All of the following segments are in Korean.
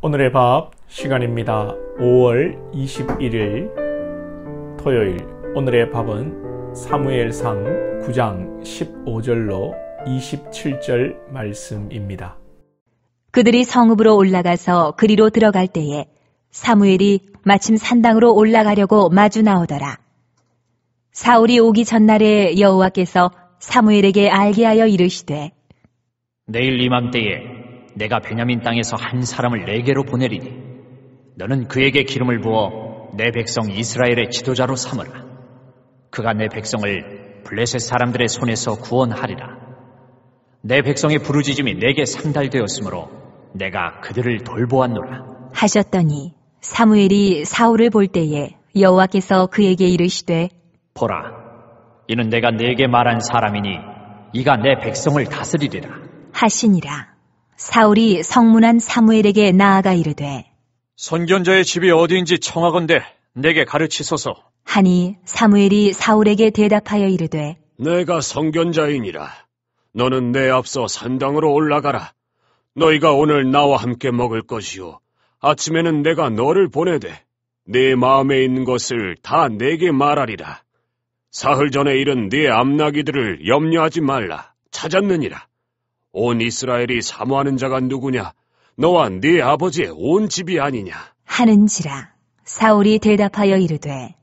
오늘의 밥 시간입니다. 5월 21일 토요일. 오늘의 밥은 사무엘상 9장 15절로 27절 말씀입니다. 그들이 성읍으로 올라가서 그리로 들어갈 때에 사무엘이 마침 산당으로 올라가려고 마주 나오더라. 사울이 오기 전날에 여호와께서 사무엘에게 알게 하여 이르시되 내일 이맘때에 내가 베냐민 땅에서 한 사람을 내게로 보내리니 너는 그에게 기름을 부어 내 백성 이스라엘의 지도자로 삼으라. 그가 내 백성을 블레셋 사람들의 손에서 구원하리라. 내 백성의 부르짖음이 내게 상달되었으므로 내가 그들을 돌보았노라 하셨더니 사무엘이 사울을 볼 때에 여호와께서 그에게 이르시되 보라, 이는 내가 네게 말한 사람이니 이가 내 백성을 다스리리라 하시니라. 사울이 성문한 사무엘에게 나아가 이르되 선견자의 집이 어디인지 청하건대 내게 가르치소서 하니 사무엘이 사울에게 대답하여 이르되 내가 선견자이니라. 너는 내 앞서 산당으로 올라가라. 너희가 오늘 나와 함께 먹을 것이요 아침에는 내가 너를 보내되 네 마음에 있는 것을 다 내게 말하리라. 사흘 전에 이른 네 암나기들을 염려하지 말라. 찾았느니라. 온 이스라엘이 사모하는 자가 누구냐? 너와 네 아버지의 온 집이 아니냐? 하는지라. 사울이 대답하여 이르되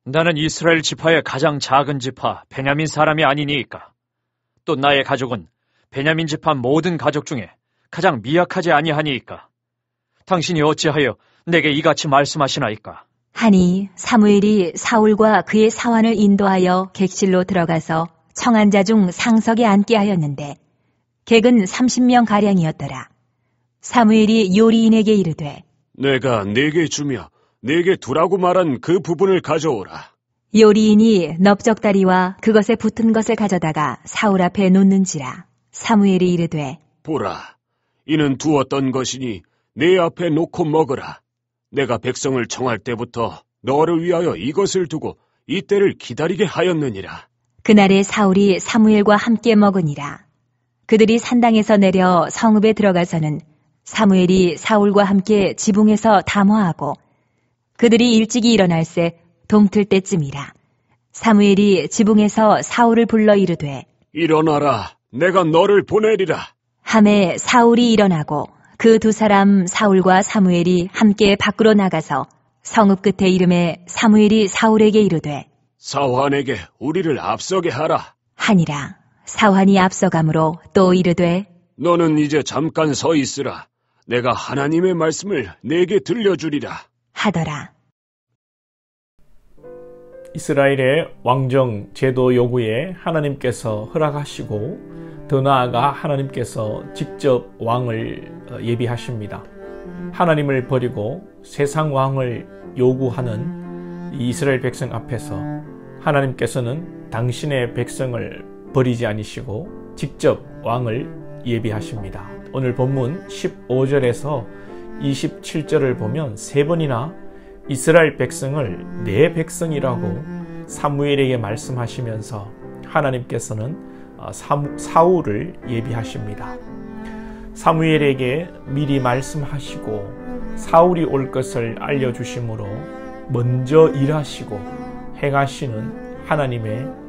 나는 이스라엘 지파의 가장 작은 지파 베냐민 사람이 아니니이까. 또 나의 가족은 베냐민 지파 모든 가족 중에 가장 미약하지 아니하니이까. 당신이 어찌하여 내게 이같이 말씀하시나이까? 하니 사무엘이 사울과 그의 사환을 인도하여 객실로 들어가서 청한 자 중 상석에 앉게 하였는데 객은 30명 가량이었더라. 사무엘이 요리인에게 이르되 내가 네게 주며 네게 두라고 말한 그 부분을 가져오라. 요리인이 넓적다리와 그것에 붙은 것을 가져다가 사울 앞에 놓는지라. 사무엘이 이르되 보라, 이는 두었던 것이니 네 앞에 놓고 먹으라. 내가 백성을 청할 때부터 너를 위하여 이것을 두고 이때를 기다리게 하였느니라. 그날에 사울이 사무엘과 함께 먹으니라. 그들이 산당에서 내려 성읍에 들어가서는 사무엘이 사울과 함께 지붕에서 담화하고 그들이 일찍이 일어날새 동틀 때쯤이라. 사무엘이 지붕에서 사울을 불러 이르되 일어나라, 내가 너를 보내리라. 하매 사울이 일어나고 그 두 사람 사울과 사무엘이 함께 밖으로 나가서 성읍 끝에 이름에 사무엘이 사울에게 이르되 사환에게 우리를 앞서게 하라 하니라. 사환이 앞서가므로 또 이르되 너는 이제 잠깐 서 있으라. 내가 하나님의 말씀을 내게 들려주리라 하더라. 이스라엘의 왕정 제도 요구에 하나님께서 허락하시고 더 나아가 하나님께서 직접 왕을 예비하십니다. 하나님을 버리고 세상 왕을 요구하는 이스라엘 백성 앞에서 하나님께서는 당신의 백성을 버리지 않으시고 직접 왕을 예비하십니다. 오늘 본문 15절에서 27절을 보면 세 번이나 이스라엘 백성을 내 백성이라고 사무엘에게 말씀하시면서 하나님께서는 사울을 예비하십니다. 사무엘에게 미리 말씀하시고 사울이 올 것을 알려주심으로 먼저 일하시고 행하시는 하나님의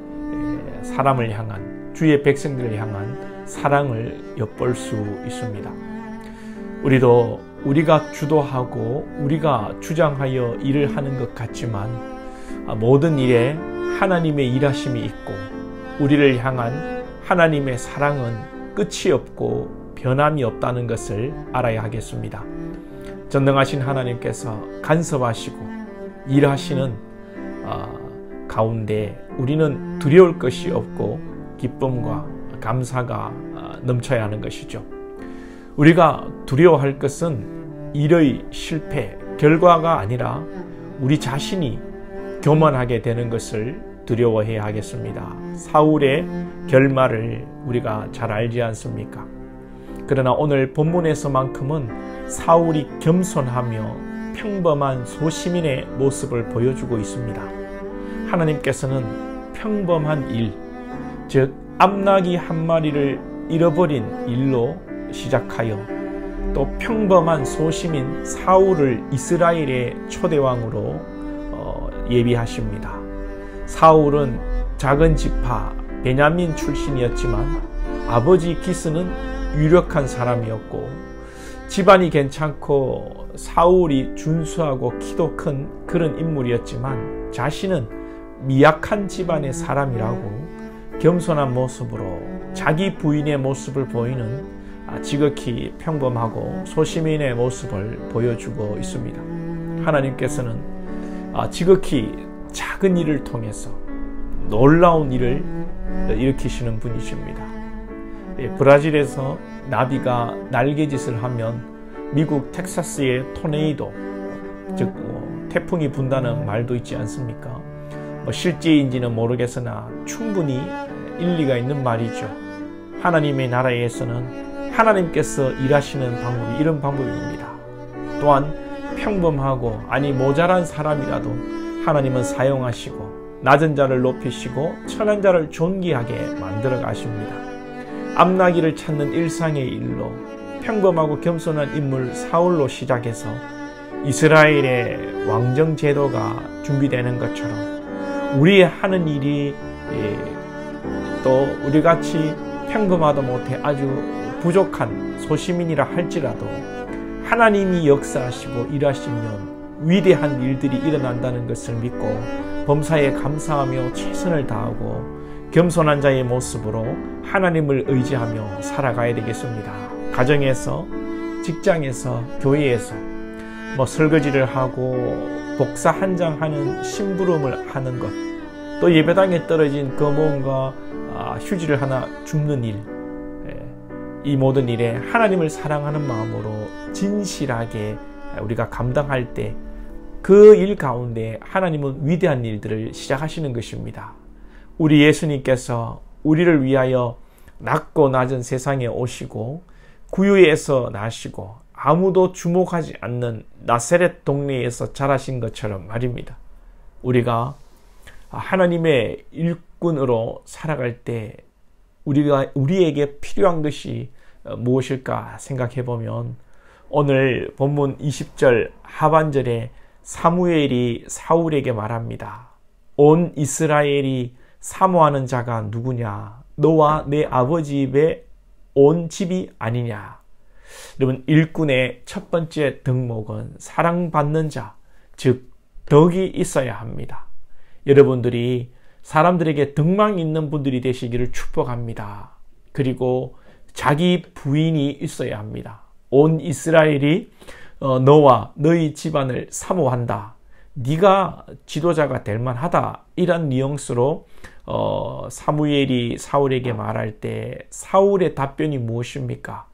사람을 향한, 주의 백성들을 향한 사랑을 엿볼 수 있습니다. 우리도 우리가 주도하고 우리가 주장하여 일을 하는 것 같지만 모든 일에 하나님의 일하심이 있고 우리를 향한 하나님의 사랑은 끝이 없고 변함이 없다는 것을 알아야 하겠습니다. 전능하신 하나님께서 간섭하시고 일하시는 가운데 우리는 두려울 것이 없고 기쁨과 감사가 넘쳐야 하는 것이죠. 우리가 두려워할 것은 일의 실패, 결과가 아니라 우리 자신이 교만하게 되는 것을 두려워해야 하겠습니다. 사울의 결말을 우리가 잘 알지 않습니까? 그러나 오늘 본문에서만큼은 사울이 겸손하며 평범한 소시민의 모습을 보여주고 있습니다. 하나님께서는 평범한 일, 즉 암나귀 한 마리를 잃어버린 일로 시작하여 또 평범한 소시민 사울을 이스라엘의 초대왕으로 예비하십니다. 사울은 작은 지파 베냐민 출신이었지만 아버지 기스는 유력한 사람이었고 집안이 괜찮고 사울이 준수하고 키도 큰 그런 인물이었지만 자신은 미약한 집안의 사람이라고 겸손한 모습으로 자기 부인의 모습을 보이는 지극히 평범하고 소시민의 모습을 보여주고 있습니다. 하나님께서는 지극히 작은 일을 통해서 놀라운 일을 일으키시는 분이십니다. 브라질에서 나비가 날개짓을 하면 미국 텍사스의 토네이도, 즉 태풍이 분다는 말도 있지 않습니까? 실제인지는 모르겠으나 충분히 일리가 있는 말이죠. 하나님의 나라에서는 하나님께서 일하시는 방법이 이런 방법입니다. 또한 평범하고 모자란 사람이라도 하나님은 사용하시고 낮은 자를 높이시고 천한 자를 존귀하게 만들어 가십니다. 앞나기를 찾는 일상의 일로 평범하고 겸손한 인물 사울로 시작해서 이스라엘의 왕정 제도가 준비되는 것처럼 우리 하는 일이 또 우리같이 평범하다 못해 아주 부족한 소시민이라 할지라도 하나님이 역사하시고 일하시면 위대한 일들이 일어난다는 것을 믿고 범사에 감사하며 최선을 다하고 겸손한 자의 모습으로 하나님을 의지하며 살아가야 되겠습니다. 가정에서, 직장에서, 교회에서 설거지를 하고 복사 한 장 하는 심부름을 하는 것, 또 예배당에 떨어진 검은과 휴지를 하나 줍는 일, 이 모든 일에 하나님을 사랑하는 마음으로 진실하게 우리가 감당할 때 그 일 가운데 하나님은 위대한 일들을 시작하시는 것입니다. 우리 예수님께서 우리를 위하여 낮고 낮은 세상에 오시고 구유에서 나시고 아무도 주목하지 않는 나사렛 동네에서 자라신 것처럼 말입니다. 우리가 하나님의 일꾼으로 살아갈 때 우리에게 필요한 것이 무엇일까 생각해 보면 오늘 본문 20절 하반절에 사무엘이 사울에게 말합니다. 온 이스라엘이 사모하는 자가 누구냐? 너와 내 아버지 집에 온 집이 아니냐? 여러분, 일꾼의 첫 번째 덕목은 사랑받는 자, 즉 덕이 있어야 합니다. 여러분들이 사람들에게 덕망 있는 분들이 되시기를 축복합니다. 그리고 자기 부인이 있어야 합니다. 온 이스라엘이 너와 너희 집안을 사모한다. 네가 지도자가 될 만하다. 이런 뉘앙스로 사무엘이 사울에게 말할 때 사울의 답변이 무엇입니까?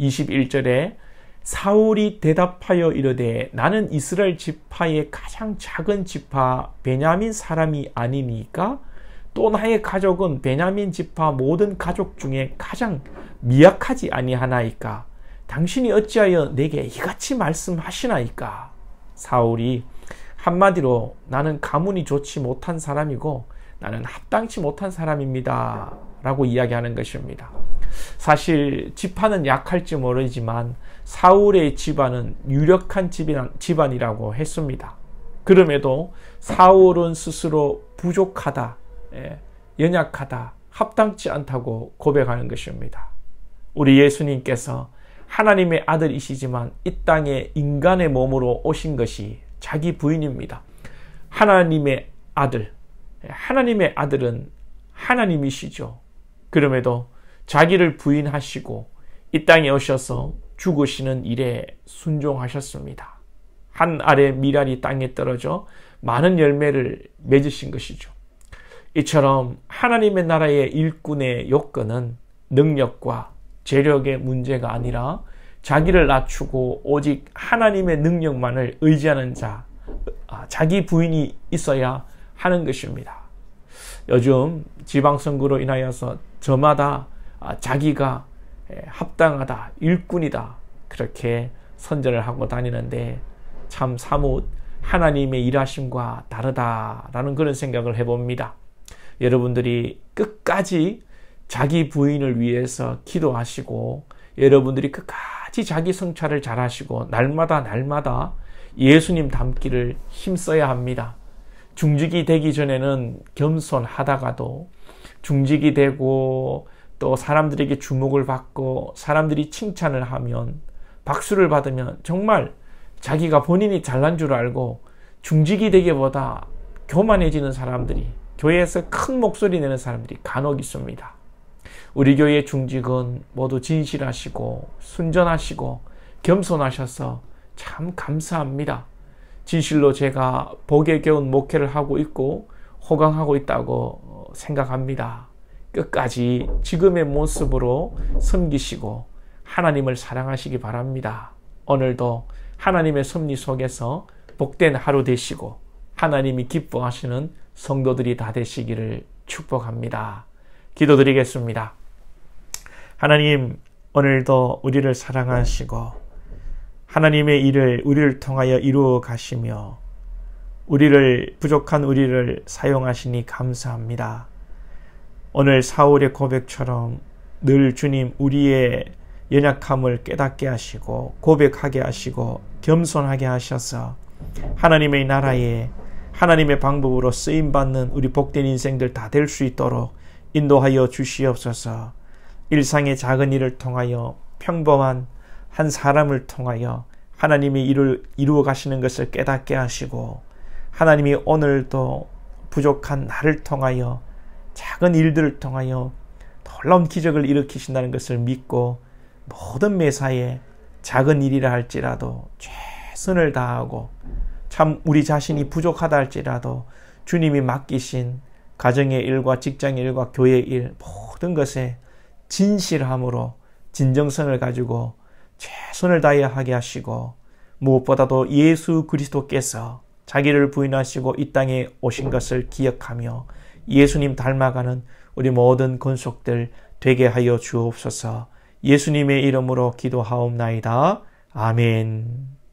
21절에 사울이 대답하여 이르되 나는 이스라엘 지파의 가장 작은 지파 베냐민 사람이 아니니까 또 나의 가족은 베냐민 지파 모든 가족 중에 가장 미약하지 아니하나이까 당신이 어찌하여 내게 이같이 말씀하시나이까? 사울이 한마디로 나는 가문이 좋지 못한 사람이고 나는 합당치 못한 사람입니다 라고 이야기하는 것입니다. 사실 지파는 약할지 모르지만 사울의 집안은 유력한 집안이라고 했습니다. 그럼에도 사울은 스스로 부족하다, 연약하다, 합당치 않다고 고백하는 것입니다. 우리 예수님께서 하나님의 아들이시지만 이 땅에 인간의 몸으로 오신 것이 자기 부인입니다. 하나님의 아들, 하나님의 아들은 하나님이시죠. 그럼에도 자기를 부인하시고 이 땅에 오셔서 죽으시는 일에 순종하셨습니다. 한 알의 밀알이 땅에 떨어져 많은 열매를 맺으신 것이죠. 이처럼 하나님의 나라의 일꾼의 요건은 능력과 재력의 문제가 아니라 자기를 낮추고 오직 하나님의 능력만을 의지하는 자, 자기 부인이 있어야 하는 것입니다. 요즘 지방선거로 인하여서 저마다 자기가 합당하다, 일꾼이다 그렇게 선전을 하고 다니는데 참 사뭇 하나님의 일하심과 다르다라는 그런 생각을 해봅니다. 여러분들이 끝까지 자기 부인을 위해서 기도하시고 여러분들이 끝까지 끝까지 자기 성찰을 잘하시고 날마다 예수님 닮기를 힘써야 합니다. 중직이 되기 전에는 겸손하다가도 중직이 되고 또 사람들에게 주목을 받고 사람들이 칭찬을 하면 박수를 받으면 정말 자기가 본인이 잘난 줄 알고 중직이 되기보다 교만해지는 사람들이, 교회에서 큰 목소리 내는 사람들이 간혹 있습니다. 우리 교회 중직은 모두 진실하시고 순전하시고 겸손하셔서 참 감사합니다. 진실로 제가 복에 겨운 목회를 하고 있고 호강하고 있다고 생각합니다. 끝까지 지금의 모습으로 섬기시고 하나님을 사랑하시기 바랍니다. 오늘도 하나님의 섭리 속에서 복된 하루 되시고 하나님이 기뻐하시는 성도들이 다 되시기를 축복합니다. 기도드리겠습니다. 하나님, 오늘도 우리를 사랑하시고 하나님의 일을 우리를 통하여 이루어 가시며 부족한 우리를 사용하시니 감사합니다. 오늘 사울의 고백처럼 늘 주님 우리의 연약함을 깨닫게 하시고 고백하게 하시고 겸손하게 하셔서 하나님의 나라에 하나님의 방법으로 쓰임받는 우리 복된 인생들 다 될 수 있도록 인도하여 주시옵소서. 일상의 작은 일을 통하여 평범한 한 사람을 통하여 하나님의 일을 이루어 가시는 것을 깨닫게 하시고 하나님이 오늘도 부족한 나를 통하여 작은 일들을 통하여 놀라운 기적을 일으키신다는 것을 믿고 모든 매사에 작은 일이라 할지라도 최선을 다하고 참 우리 자신이 부족하다 할지라도 주님이 맡기신 가정의 일과 직장의 일과 교회의 일 모든 것에 진실함으로 진정성을 가지고 최선을 다해야 하게 하시고 무엇보다도 예수 그리스도께서 자기를 부인하시고 이 땅에 오신 것을 기억하며 예수님 닮아가는 우리 모든 권속들 되게 하여 주옵소서. 예수님의 이름으로 기도하옵나이다. 아멘.